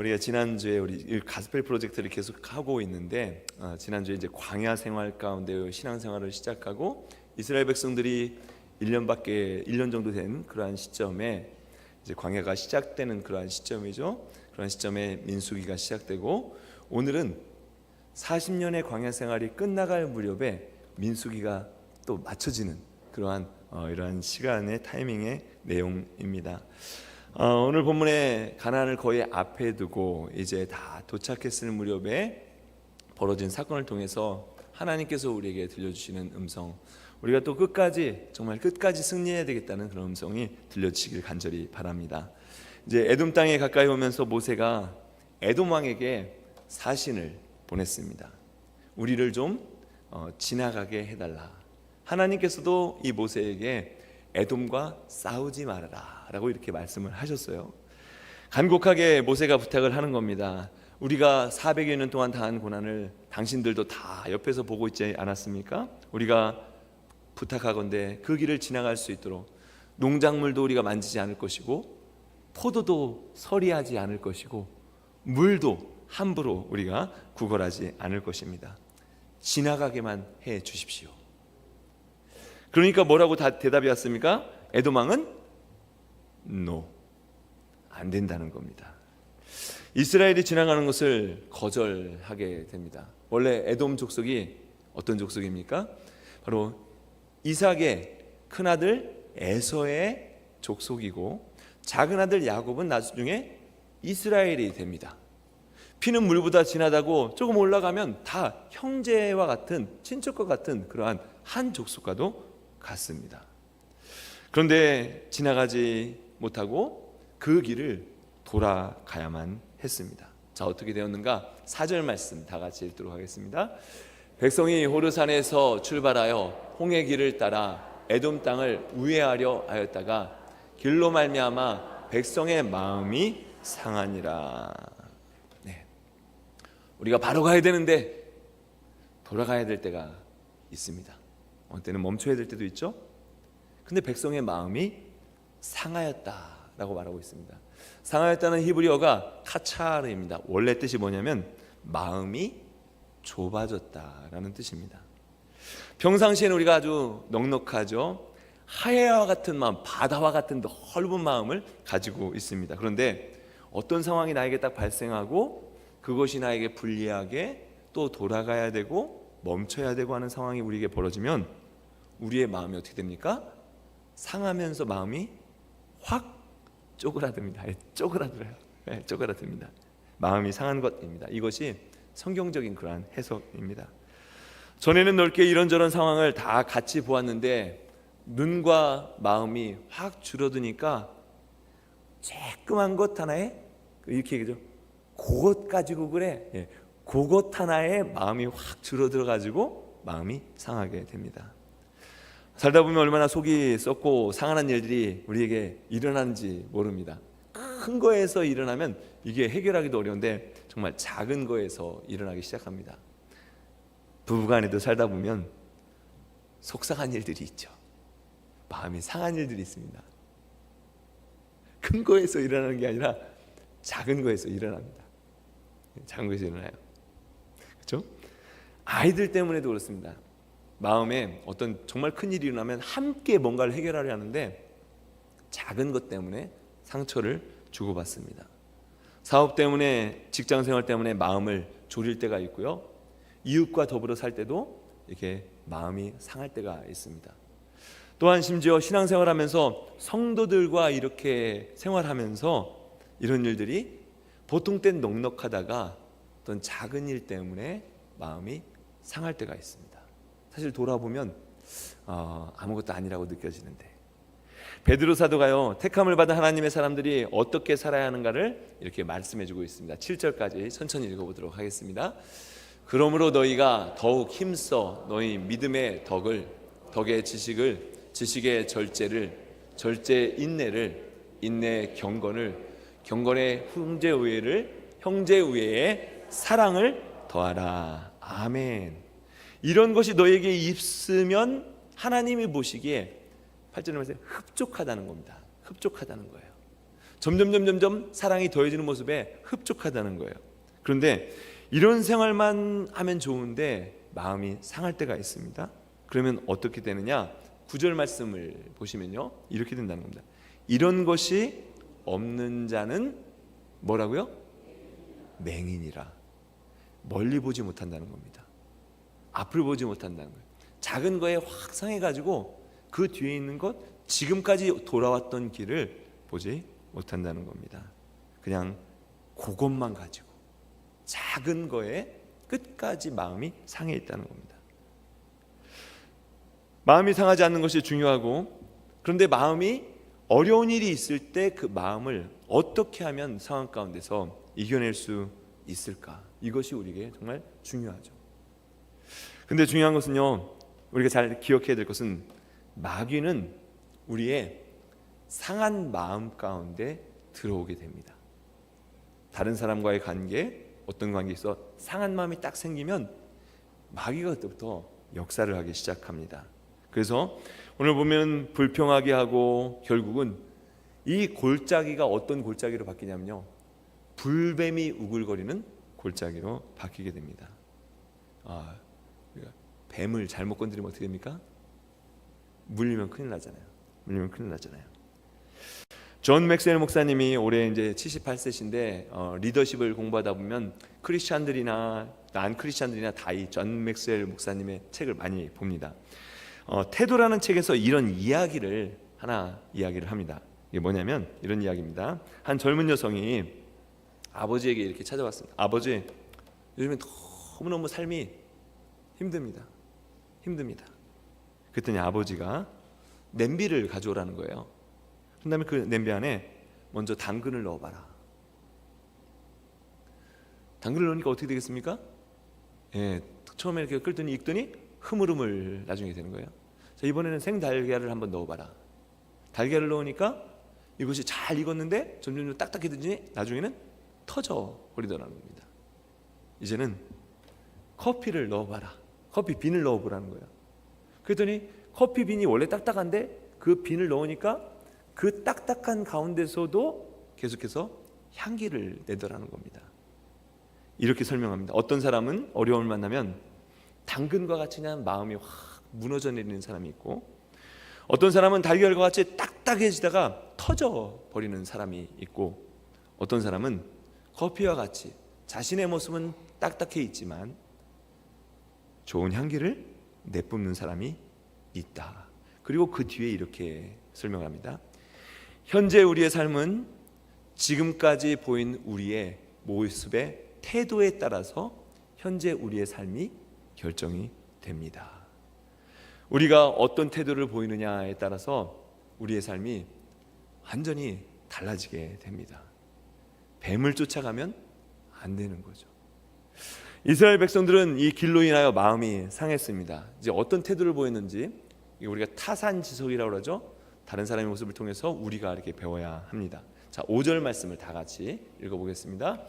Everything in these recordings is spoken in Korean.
우리가 지난주에 우리 가스펠 프로젝트를 계속 하고 있는데 지난주에 이제 광야 생활 가운데 신앙생활을 시작하고 이스라엘 백성들이 1년 정도 된 그러한 시점에 이제 광야가 시작되는 그러한 시점이죠. 그런 시점에 민수기가 시작되고 오늘은 40년의 광야 생활이 끝나갈 무렵에 민수기가 또 맞춰지는 그러한 이러한 시간의 타이밍의 내용입니다. 오늘 본문에 가나안을 거의 앞에 두고 이제 다 도착했을 무렵에 벌어진 사건을 통해서 하나님께서 우리에게 들려주시는 음성, 우리가 또 끝까지 정말 끝까지 승리해야 되겠다는 그런 음성이 들려주시길 간절히 바랍니다. 이제 에돔 땅에 가까이 오면서 모세가 에돔 왕에게 사신을 보냈습니다. 우리를 좀 지나가게 해달라. 하나님께서도 이 모세에게 에돔과 싸우지 말아라 라고 이렇게 말씀을 하셨어요. 간곡하게 모세가 부탁을 하는 겁니다. 우리가 400여 년 동안 당한 고난을 당신들도 다 옆에서 보고 있지 않았습니까? 우리가 부탁하건대 그 길을 지나갈 수 있도록 농작물도 우리가 만지지 않을 것이고 포도도 서리하지 않을 것이고 물도 함부로 우리가 구걸하지 않을 것입니다. 지나가게만 해 주십시오. 그러니까 뭐라고 대답이 왔습니까? 에돔 왕은 No, 안 된다는 겁니다. 이스라엘이 지나가는 것을 거절하게 됩니다. 원래 에돔 족속이 어떤 족속입니까? 바로 이삭의 큰아들 에서의 족속이고 작은 아들 야곱은 나중에 이스라엘이 됩니다. 피는 물보다 진하다고 조금 올라가면 다 형제와 같은 친척과 같은 그러한 한 족속과도 같습니다. 그런데 지나가지 못하고 그 길을 돌아가야만 했습니다. 자, 어떻게 되었는가? 4절 말씀 다 같이 읽도록 하겠습니다. 백성이 호르산에서 출발하여 홍해 길을 따라 에돔 땅을 우회하려 하였다가 길로 말미암아 백성의 마음이 상하니라. 네. 우리가 바로 가야 되는데 돌아가야 될 때가 있습니다. 어느 때는 멈춰야 될 때도 있죠. 근데 백성의 마음이 상하였다라고 말하고 있습니다. 상하였다는 히브리어가 카차르입니다. 원래 뜻이 뭐냐면 마음이 좁아졌다라는 뜻입니다. 평상시에는 우리가 아주 넉넉하죠. 하해와 같은 마음, 바다와 같은 넓은 마음을 가지고 있습니다. 그런데 어떤 상황이 나에게 딱 발생하고 그것이 나에게 불리하게 또 돌아가야 되고 멈춰야 되고 하는 상황이 우리에게 벌어지면 우리의 마음이 어떻게 됩니까? 상하면서 마음이 확 쪼그라듭니다. 쪼그라들어요. 쪼그라듭니다. 마음이 상한 것입니다. 이것이 성경적인 그러한 해석입니다. 전에는 넓게 이런저런 상황을 다 같이 보았는데 눈과 마음이 확 줄어드니까 쬐끔한 것 하나에 이렇게 얘기죠. 그것 가지고 그래. 그것 하나에 마음이 확 줄어들어 가지고 마음이 상하게 됩니다. 살다 보면 얼마나 속이 썩고 상한 일들이 우리에게 일어나는지 모릅니다. 큰 거에서 일어나면 이게 해결하기도 어려운데 정말 작은 거에서 일어나기 시작합니다. 부부간에도 살다 보면 속상한 일들이 있죠. 마음이 상한 일들이 있습니다. 큰 거에서 일어나는 게 아니라 작은 거에서 일어납니다. 작은 거에서 일어나요. 그렇죠? 아이들 때문에도 그렇습니다. 마음에 어떤 정말 큰 일이 일어나면 함께 뭔가를 해결하려 하는데 작은 것 때문에 상처를 주고받습니다. 사업 때문에, 직장 생활 때문에 마음을 졸일 때가 있고요. 이웃과 더불어 살 때도 이렇게 마음이 상할 때가 있습니다. 또한 심지어 신앙생활하면서 성도들과 이렇게 생활하면서 이런 일들이 보통 땐 넉넉하다가 어떤 작은 일 때문에 마음이 상할 때가 있습니다. 사실 돌아보면 아무것도 아니라고 느껴지는데 베드로 사도가요, 택함을 받은 하나님의 사람들이 어떻게 살아야 하는가를 이렇게 말씀해주고 있습니다. 7절까지 천천히 읽어보도록 하겠습니다. 그러므로 너희가 더욱 힘써 너희 믿음의 덕을, 덕의 지식을, 지식의 절제를, 절제의 인내를, 인내의 경건을, 경건의 형제우애를, 형제우애의 사랑을 더하라. 아멘. 이런 것이 너에게 있으면 하나님이 보시기에 8절에 말해서 흡족하다는 겁니다. 흡족하다는 거예요. 점점 사랑이 더해지는 모습에 흡족하다는 거예요. 그런데 이런 생활만 하면 좋은데 마음이 상할 때가 있습니다. 그러면 어떻게 되느냐? 9절 말씀을 보시면요, 이렇게 된다는 겁니다. 이런 것이 없는 자는 뭐라고요? 맹인이라. 멀리 보지 못한다는 겁니다. 앞을 보지 못한다는 거예요. 작은 거에 확 상해가지고 그 뒤에 있는 것, 지금까지 돌아왔던 길을 보지 못한다는 겁니다. 그냥 그것만 가지고 작은 거에 끝까지 마음이 상해 있다는 겁니다. 마음이 상하지 않는 것이 중요하고, 그런데 마음이 어려운 일이 있을 때 그 마음을 어떻게 하면 상황 가운데서 이겨낼 수 있을까? 이것이 우리에게 정말 중요하죠. 근데 중요한 것은요, 우리가 잘 기억해야 될 것은 마귀는 우리의 상한 마음 가운데 들어오게 됩니다. 다른 사람과의 관계, 어떤 관계에서 상한 마음이 딱 생기면 마귀가 그때부터 역사를 하기 시작합니다. 그래서 오늘 보면 불평하게 하고 결국은 이 골짜기가 어떤 골짜기로 바뀌냐면요, 불뱀이 우글거리는 골짜기로 바뀌게 됩니다. 뱀을 잘못 건드리면 어떻게 됩니까? 물리면 큰일 나잖아요. 존 맥스웰 목사님이 올해 이제 78세신데 리더십을 공부하다 보면 크리스찬들이나 난 크리스찬들이나 다 이 존 맥스웰 목사님의 책을 많이 봅니다. 태도라는 책에서 이런 이야기를 합니다. 이게 뭐냐면 이런 이야기입니다. 한 젊은 여성이 아버지에게 이렇게 찾아왔습니다. 아버지, 요즘에 너무너무 삶이 힘듭니다. 그랬더니 아버지가 냄비를 가져오라는 거예요. 그 다음에 그 냄비 안에 먼저 당근을 넣어봐라. 당근을 넣으니까 어떻게 되겠습니까? 처음에 이렇게 끓더니 익더니 흐물흐물 나중에 되는 거예요. 자, 이번에는 생달걀을 한번 넣어봐라. 달걀을 넣으니까 이것이 잘 익었는데 점점 딱딱해지더니 나중에는 터져 버리더라는 겁니다. 이제는 커피를 넣어봐라. 커피 빈을 넣어보라는 거예요. 그랬더니 커피 빈이 원래 딱딱한데 그 빈을 넣으니까 그 딱딱한 가운데서도 계속해서 향기를 내더라는 겁니다. 이렇게 설명합니다. 어떤 사람은 어려움을 만나면 당근과 같이 그냥 마음이 확 무너져 내리는 사람이 있고, 어떤 사람은 달걀과 같이 딱딱해지다가 터져 버리는 사람이 있고, 어떤 사람은 커피와 같이 자신의 모습은 딱딱해 있지만 좋은 향기를 내뿜는 사람이 있다. 그리고 그 뒤에 이렇게 설명합니다. 현재 우리의 삶은 지금까지 보인 우리의 모습의 태도에 따라서 현재 우리의 삶이 결정이 됩니다. 우리가 어떤 태도를 보이느냐에 따라서 우리의 삶이 완전히 달라지게 됩니다. 뱀을 쫓아가면 안 되는 거죠. 이스라엘 백성들은 이 길로 인하여 마음이 상했습니다. 이제 어떤 태도를 보였는지 우리가 타산지석이라고 그러죠. 다른 사람의 모습을 통해서 우리가 이렇게 배워야 합니다. 자, 5절 말씀을 다 같이 읽어보겠습니다.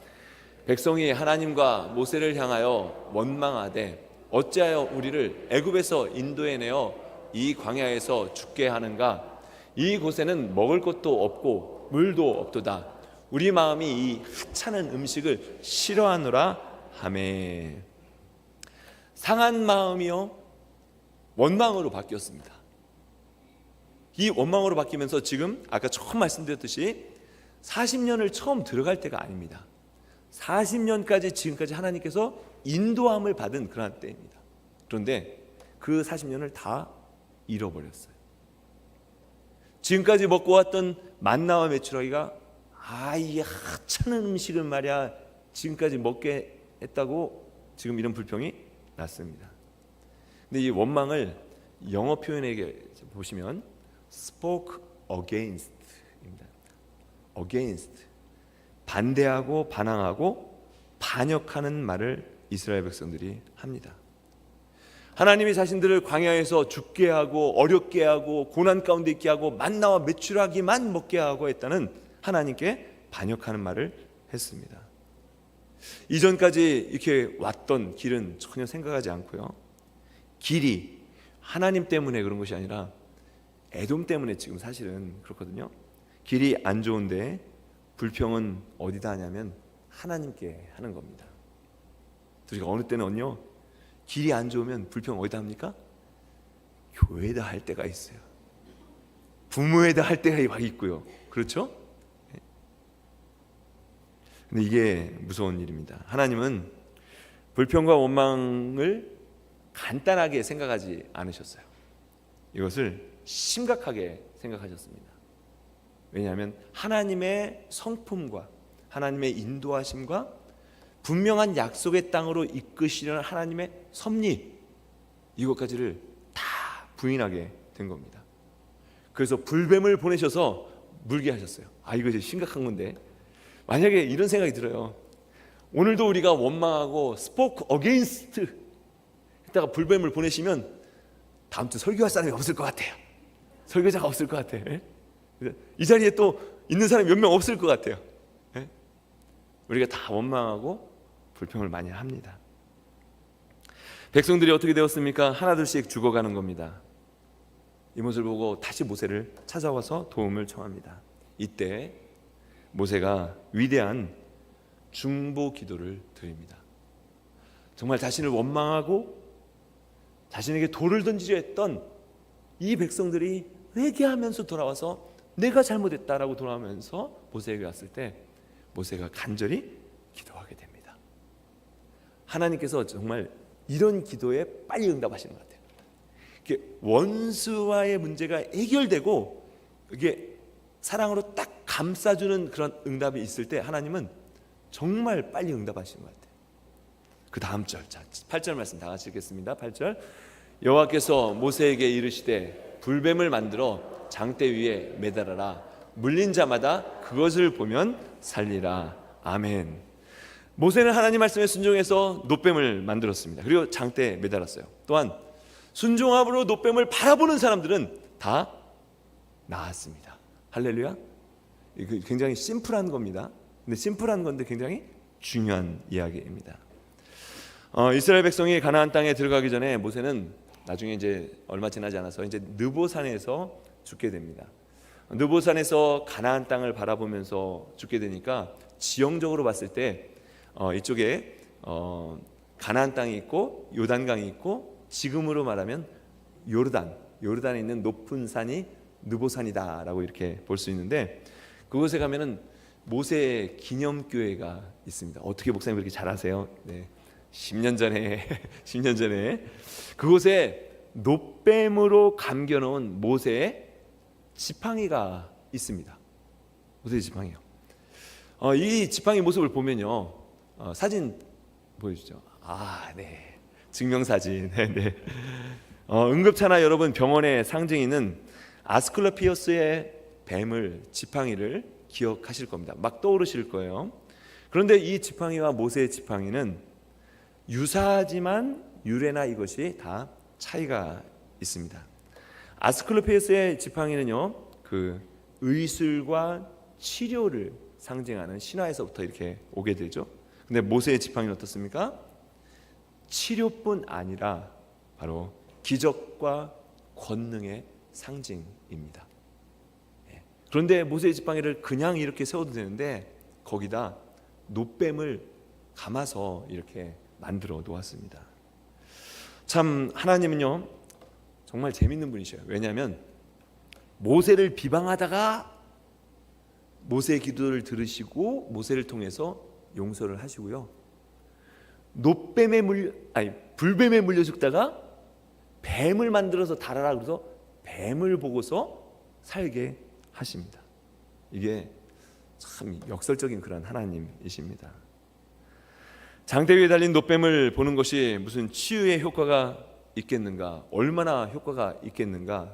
백성이 하나님과 모세를 향하여 원망하되 어찌하여 우리를 애굽에서 인도해내어 이 광야에서 죽게 하는가? 이 곳에는 먹을 것도 없고 물도 없도다. 우리 마음이 이 하찮은 음식을 싫어하노라 하매. 상한 마음이요 원망으로 바뀌었습니다. 이 원망으로 바뀌면서 지금 아까 처음 말씀드렸듯이 40년을 처음 들어갈 때가 아닙니다. 40년까지 지금까지 하나님께서 인도함을 받은 그런 때입니다. 그런데 그 40년을 다 잃어버렸어요. 지금까지 먹고 왔던 만나와 메추라기가 이 하찮은 음식을 말이야 지금까지 먹게 했다고 지금 이런 불평이 났습니다. 근데 이 원망을 영어 표현에 보시면 spoke against입니다. against, 반대하고 반항하고 반역하는 말을 이스라엘 백성들이 합니다. 하나님이 자신들을 광야에서 죽게 하고 어렵게 하고 고난 가운데 있게 하고 만나와 메추라기만 먹게 하고 했다는 하나님께 반역하는 말을 했습니다. 이전까지 이렇게 왔던 길은 전혀 생각하지 않고요, 길이 하나님 때문에 그런 것이 아니라 에돔 때문에 지금 사실은 그렇거든요. 길이 안 좋은데 불평은 어디다 하냐면 하나님께 하는 겁니다. 우리가 어느 때는요, 길이 안 좋으면 불평 어디다 합니까? 교회에다 할 때가 있어요. 부모에다 할 때가 막 있고요. 그렇죠? 근데 이게 무서운 일입니다. 하나님은 불평과 원망을 간단하게 생각하지 않으셨어요. 이것을 심각하게 생각하셨습니다. 왜냐하면 하나님의 성품과 하나님의 인도하심과 분명한 약속의 땅으로 이끄시려는 하나님의 섭리, 이것까지를 다 부인하게 된 겁니다. 그래서 불뱀을 보내셔서 물게 하셨어요. 이거 이제 심각한 건데, 만약에 이런 생각이 들어요. 오늘도 우리가 원망하고 spoke against 했다가 불뱀을 보내시면 다음 주 설교할 사람이 없을 것 같아요. 설교자가 없을 것 같아요. 이 자리에 또 있는 사람이 몇 명 없을 것 같아요. 우리가 다 원망하고 불평을 많이 합니다. 백성들이 어떻게 되었습니까? 하나둘씩 죽어가는 겁니다. 이 모습을 보고 다시 모세를 찾아와서 도움을 청합니다. 이때 모세가 위대한 중보 기도를 드립니다. 정말 자신을 원망하고 자신에게 돌을 던지려 했던 이 백성들이 회개하면서 돌아와서 내가 잘못했다라고 돌아오면서 모세에게 왔을 때 모세가 간절히 기도하게 됩니다. 하나님께서 정말 이런 기도에 빨리 응답하시는 것 같아요. 이게 원수와의 문제가 해결되고 이게 사랑으로 딱 감싸주는 그런 응답이 있을 때 하나님은 정말 빨리 응답하시는 것 같아요. 그 다음 절, 8절 말씀 다 같이 읽겠습니다. 8절, 여호와께서 모세에게 이르시되 불뱀을 만들어 장대 위에 매달아라. 물린 자마다 그것을 보면 살리라. 아멘. 모세는 하나님 말씀에 순종해서 노뱀을 만들었습니다. 그리고 장대에 매달았어요. 또한 순종함으로 노뱀을 바라보는 사람들은 다 나았습니다. 할렐루야. 굉장히 심플한 겁니다. 근데 심플한 건데 굉장히 중요한 이야기입니다. 이스라엘 백성이 가나안 땅에 들어가기 전에 모세는 나중에 이제 얼마 지나지 않아서 이제 느보산에서 죽게 됩니다. 느보산에서 가나안 땅을 바라보면서 죽게 되니까 지형적으로 봤을 때 이쪽에 가나안 땅이 있고 요단강이 있고 지금으로 말하면 요르단에 있는 높은 산이 느보산이다라고 이렇게 볼 수 있는데, 그곳에 가면은 모세 기념교회가 있습니다. 어떻게 목사님 그렇게 잘 아세요? 네. 10년 전에 그곳에 노뱀으로 감겨놓은 모세의 지팡이가 있습니다. 모세의 지팡이요. 이 지팡이 모습을 보면요, 사진 보여주죠. 네, 증명사진. 네. 응급차나 여러분 병원의 상징이는 아스클로피어스의 뱀을, 지팡이를 기억하실 겁니다. 막 떠오르실 거예요. 그런데 이 지팡이와 모세의 지팡이는 유사하지만 유래나 이것이 다 차이가 있습니다. 아스클로피어스의 지팡이는요, 그 의술과 치료를 상징하는 신화에서부터 이렇게 오게 되죠. 근데 모세의 지팡이는 어떻습니까? 치료뿐 아니라 바로 기적과 권능의 상징입니다. 그런데 모세의 지팡이를 그냥 이렇게 세워도 되는데 거기다 노뱀을 감아서 이렇게 만들어 놓았습니다. 참 하나님은요 정말 재밌는 분이셔요. 왜냐하면 모세를 비방하다가 모세의 기도를 들으시고 모세를 통해서 용서를 하시고요, 불뱀에 물려 죽다가 뱀을 만들어서 달아라 그래서 뱀을 보고서 살게 하십니다. 이게 참 역설적인 그런 하나님이십니다. 장대 위에 달린 노뱀을 보는 것이 무슨 치유의 효과가 있겠는가, 얼마나 효과가 있겠는가.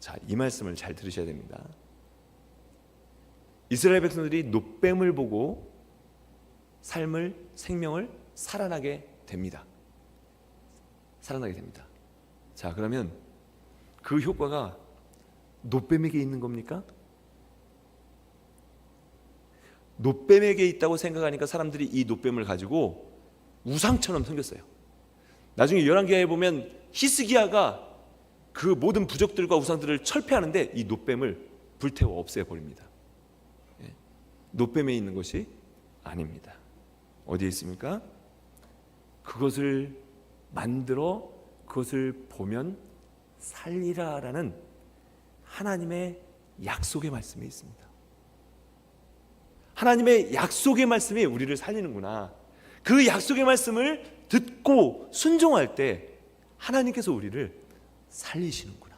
자, 이 말씀을 잘 들으셔야 됩니다. 이스라엘 백성들이 노뱀을 보고 생명을 살아나게 됩니다. 자, 그러면 그 효과가 노뱀에게 있는 겁니까? 노뱀에게 있다고 생각하니까 사람들이 이 노뱀을 가지고 우상처럼 생겼어요. 나중에 열왕기하에 보면 히스기야가 그 모든 부족들과 우상들을 철폐하는데 이 노뱀을 불태워 없애버립니다. 노뱀에 있는 것이 아닙니다. 어디에 있습니까? 그것을 만들어 그것을 보면 살리라라는 하나님의 약속의 말씀이 있습니다. 하나님의 약속의 말씀이 우리를 살리는구나. 그 약속의 말씀을 듣고 순종할 때 하나님께서 우리를 살리시는구나.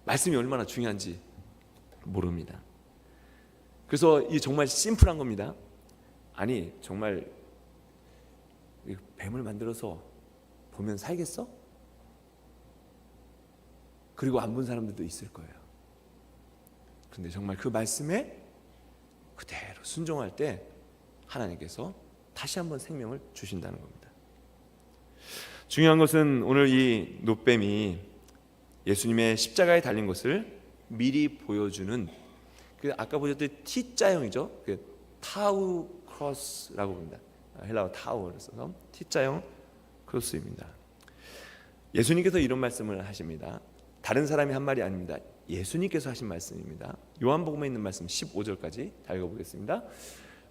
말씀이 얼마나 중요한지 모릅니다. 그래서 이 정말 심플한 겁니다. 아니 정말 뱀을 만들어서 보면 살겠어? 그리고 안 본 사람들도 있을 거예요. 그런데 정말 그 말씀에 그대로 순종할 때 하나님께서 다시 한번 생명을 주신다는 겁니다. 중요한 것은 오늘 이 노뱀이 예수님의 십자가에 달린 것을 미리 보여주는 그 아까 보셨던 T자형이죠. 그 타우 크로스라고 봅니다. 헬라어 타우를 써서 T자형 크로스입니다. 예수님께서 이런 말씀을 하십니다. 다른 사람이 한 말이 아닙니다. 예수님께서 하신 말씀입니다. 요한복음에 있는 말씀 15절까지 다 읽어보겠습니다.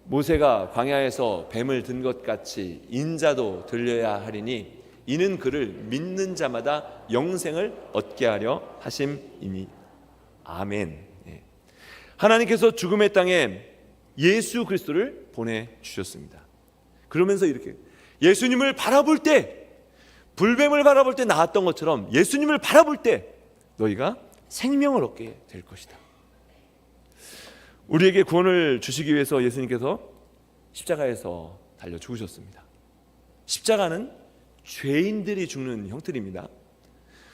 모세가 광야에서 뱀을 든 것 같이 인자도 들려야 하리니 이는 그를 믿는 자마다 영생을 얻게 하려 하심이니. 아멘. 하나님께서 죽음의 땅에 예수 그리스도를 보내주셨습니다. 그러면서 이렇게 예수님을 바라볼 때, 불뱀을 바라볼 때 나았던 것처럼 예수님을 바라볼 때 너희가 생명을 얻게 될 것이다. 우리에게 구원을 주시기 위해서 예수님께서 십자가에서 달려 죽으셨습니다. 십자가는 죄인들이 죽는 형틀입니다.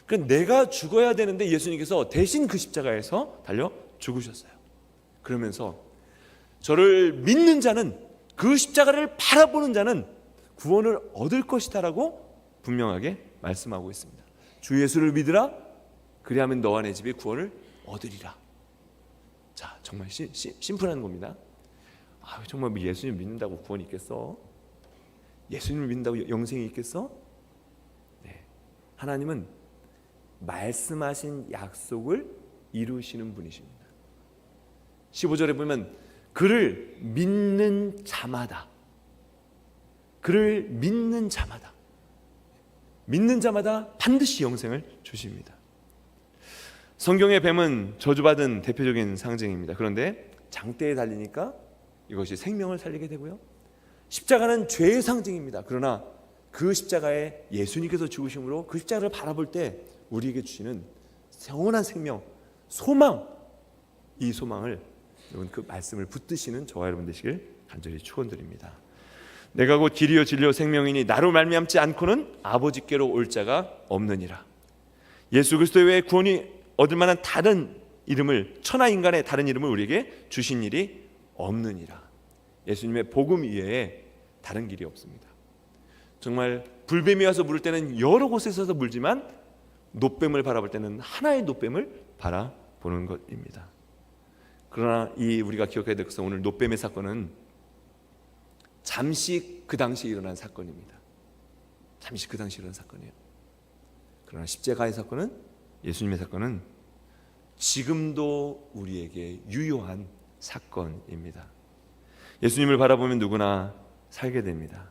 그러니까 내가 죽어야 되는데 예수님께서 대신 그 십자가에서 달려 죽으셨어요. 그러면서 저를 믿는 자는, 그 십자가를 바라보는 자는 구원을 얻을 것이다라고 분명하게 말씀하고 있습니다. 주 예수를 믿으라, 그리하면 너와 내 집이 구원을 얻으리라. 자, 정말 심플한 겁니다. 정말 뭐 예수님 믿는다고 구원이 있겠어? 예수님을 믿는다고 영생이 있겠어? 네. 하나님은 말씀하신 약속을 이루시는 분이십니다. 15절에 보면 그를 믿는 자마다, 그를 믿는 자마다, 믿는 자마다 반드시 영생을 주십니다. 성경의 뱀은 저주받은 대표적인 상징입니다. 그런데 장대에 달리니까 이것이 생명을 살리게 되고요, 십자가는 죄의 상징입니다. 그러나 그 십자가에 예수님께서 죽으심으로 그 십자가를 바라볼 때 우리에게 주시는 영원한 생명, 소망, 이 소망을 여러분 그 말씀을 붙드시는 저와 여러분 되시길 간절히 축원드립니다. 내가 곧 길이요 진리요 생명이니 나로 말미암지 않고는 아버지께로 올 자가 없느니라. 예수 그리스도 외에 구원이 얻을 만한 다른 이름을, 천하 인간의 다른 이름을 우리에게 주신 일이 없느니라. 예수님의 복음 이외에 다른 길이 없습니다. 정말 불뱀이 와서 물을 때는 여러 곳에서 물지만 노뱀을 바라볼 때는 하나의 노뱀을 바라보는 것입니다. 그러나 이 우리가 기억해야 될 것은 오늘 노뱀의 사건은 잠시 그 당시에 일어난 사건입니다. 잠시 그 당시에 일어난 사건이에요. 그러나 십자가의 사건은, 예수님의 사건은 지금도 우리에게 유효한 사건입니다. 예수님을 바라보면 누구나 살게 됩니다.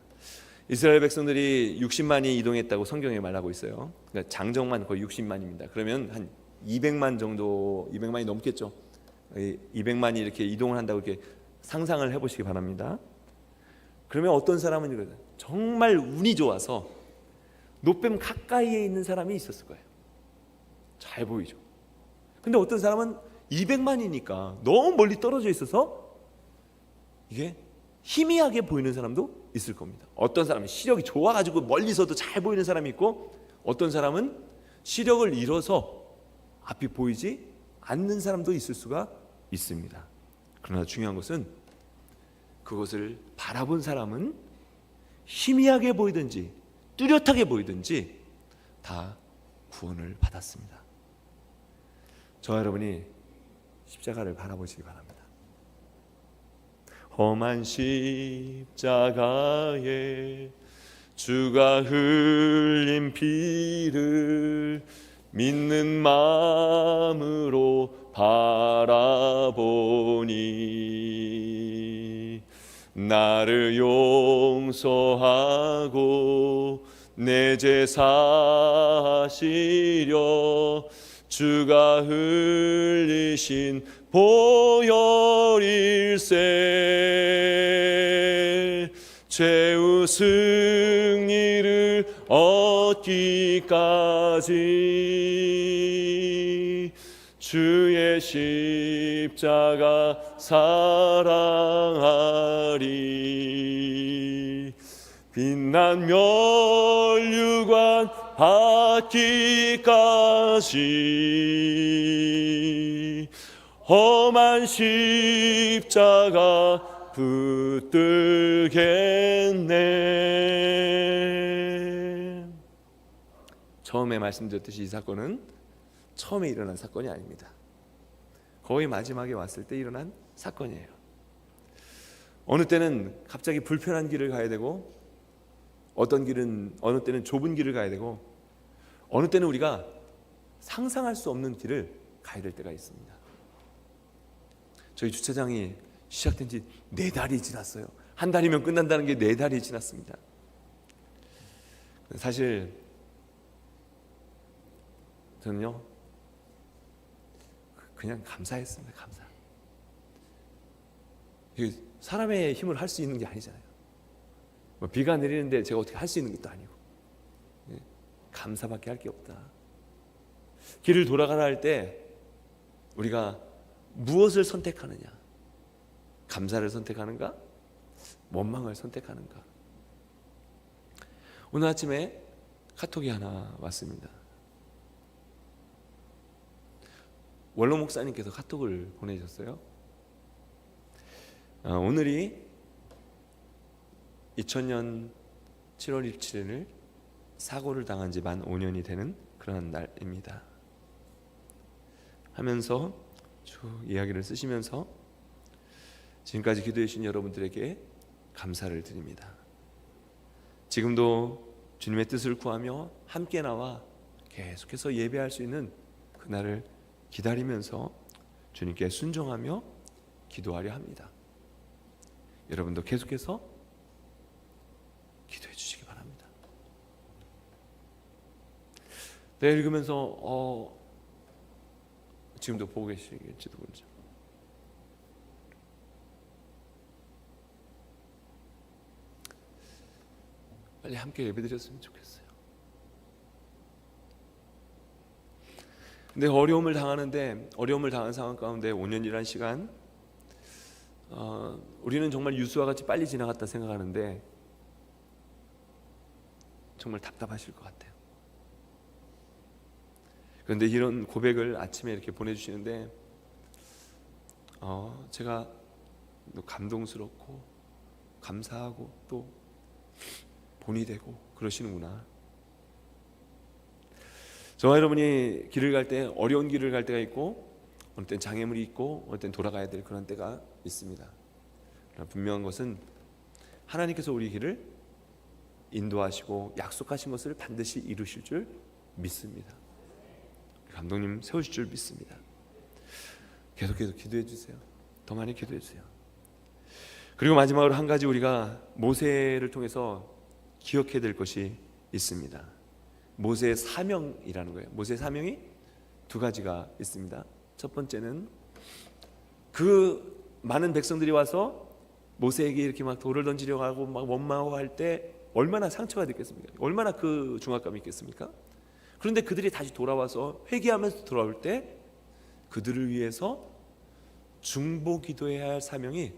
이스라엘 백성들이 60만이 이동했다고 성경에 말하고 있어요. 그러니까 장정만 거의 60만입니다. 그러면 한 200만 정도, 200만이 넘겠죠. 200만이 이렇게 이동을 한다고 이렇게 상상을 해보시기 바랍니다. 그러면 어떤 사람은 이러죠. 정말 운이 좋아서 노뱀 가까이에 있는 사람이 있었을 거예요. 잘 보이죠. 근데 어떤 사람은 200만이니까 너무 멀리 떨어져 있어서 이게 희미하게 보이는 사람도 있을 겁니다. 어떤 사람은 시력이 좋아가지고 멀리서도 잘 보이는 사람이 있고, 어떤 사람은 시력을 잃어서 앞이 보이지 않는 사람도 있을 수가 있습니다. 그러나 중요한 것은 그것을 바라본 사람은 희미하게 보이든지 뚜렷하게 보이든지 다 구원을 받았습니다. 저와 여러분이 십자가를 바라보시기 바랍니다. 험한 십자가에 주가 흘린 피를 믿는 마음으로 바라보니 나를 용서하고 내 죄 사시려 주가 흘리신 보혈일세 죄의 승리를 얻기까지 주의 십자가 사랑하리 빛난 멸류관 받기까지 험한 십자가 붙들겠네. 처음에 말씀드렸듯이 이 사건은 처음에 일어난 사건이 아닙니다. 거의 마지막에 왔을 때 일어난 사건이에요. 어느 때는 갑자기 불편한 길을 가야 되고, 어떤 길은 어느 때는 좁은 길을 가야 되고, 어느 때는 우리가 상상할 수 없는 길을 가야 될 때가 있습니다. 저희 주차장이 시작된 지 4달이 지났어요. 한 달이면 끝난다는 게 4달이 지났습니다. 사실 저는요 그냥 감사했습니다. 감사. 사람의 힘을 할 수 있는 게 아니잖아요. 비가 내리는데 제가 어떻게 할 수 있는 것도 아니고, 감사밖에 할 게 없다. 길을 돌아가라 할 때 우리가 무엇을 선택하느냐? 감사를 선택하는가? 원망을 선택하는가? 오늘 아침에 카톡이 하나 왔습니다. 원로 목사님께서 카톡을 보내셨어요. 오늘이 2000년 7월 27일 사고를 당한 지 만 5년이 되는 그런 날입니다. 하면서 쭉 이야기를 쓰시면서 지금까지 기도해 주신 여러분들에게 감사를 드립니다. 지금도 주님의 뜻을 구하며 함께 나와 계속해서 예배할 수 있는 그날을 기다리면서 주님께 순종하며 기도하려 합니다. 여러분도 계속해서 기도해 주시기 바랍니다. 네, 읽으면서 지금도 보고 계시겠지도 모르죠. 빨리 함께 예배드렸으면 좋겠어요. 근데 어려움을 당한 상황 가운데 5년이라는 시간, 우리는 정말 유수와 같이 빨리 지나갔다 생각하는데 정말 답답하실 것 같아요. 그런데 이런 고백을 아침에 이렇게 보내주시는데 제가 감동스럽고 감사하고 또 본이 되고 그러시는구나. 저와 여러분이 길을 갈 때, 어려운 길을 갈 때가 있고, 어느 때는 장애물이 있고, 어느 때는 돌아가야 될 그런 때가 있습니다. 그러나 분명한 것은 하나님께서 우리 길을 인도하시고 약속하신 것을 반드시 이루실 줄 믿습니다. 감독님 세우실 줄 믿습니다. 계속해서 기도해 주세요. 더 많이 기도해 주세요. 그리고 마지막으로 한 가지 우리가 모세를 통해서 기억해야 될 것이 있습니다. 모세의 사명이라는 거예요. 모세의 사명이 2가지가 있습니다. 첫 번째는 그 많은 백성들이 와서 모세에게 이렇게 막 돌을 던지려고 하고 막 원망하고 할 때 얼마나 상처가 됐겠습니까? 얼마나 그 중압감이 있겠습니까? 그런데 그들이 다시 돌아와서 회개하면서 돌아올 때 그들을 위해서 중보 기도해야 할 사명이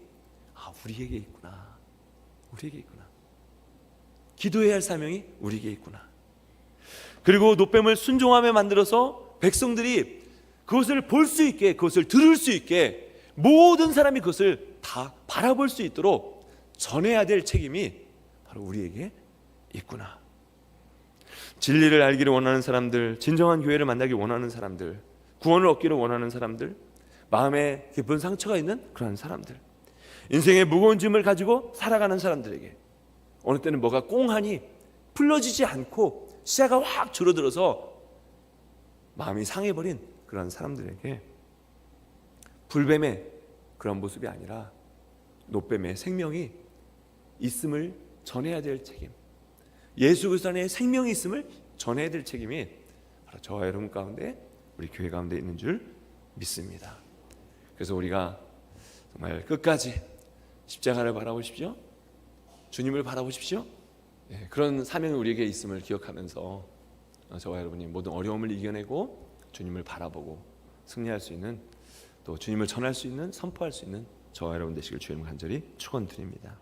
우리에게 있구나. 우리에게 있구나. 기도해야 할 사명이 우리에게 있구나. 그리고 노뱀을 순종하며 만들어서 백성들이 그것을 볼 수 있게, 그것을 들을 수 있게 모든 사람이 그것을 다 바라볼 수 있도록 전해야 될 책임이 바로 우리에게 있구나. 진리를 알기를 원하는 사람들, 진정한 교회를 만나기 원하는 사람들, 구원을 얻기를 원하는 사람들, 마음에 깊은 상처가 있는 그런 사람들, 인생의 무거운 짐을 가지고 살아가는 사람들에게 어느 때는 뭐가 꽁하니 풀려지지 않고 시야가 확 줄어들어서 마음이 상해버린 그런 사람들에게 불뱀의 그런 모습이 아니라 노뱀의 생명이 있음을 전해야 될 책임, 예수 그리스도 안에 생명이 있음을 전해야 될 책임이 바로 저와 여러분 가운데, 우리 교회 가운데 있는 줄 믿습니다. 그래서 우리가 정말 끝까지 십자가를 바라보십시오, 주님을 바라보십시오. 그런 사명이 우리에게 있음을 기억하면서 저와 여러분이 모든 어려움을 이겨내고 주님을 바라보고 승리할 수 있는, 또 주님을 전할 수 있는, 선포할 수 있는 저와 여러분 되시길 주님 간절히 축원드립니다.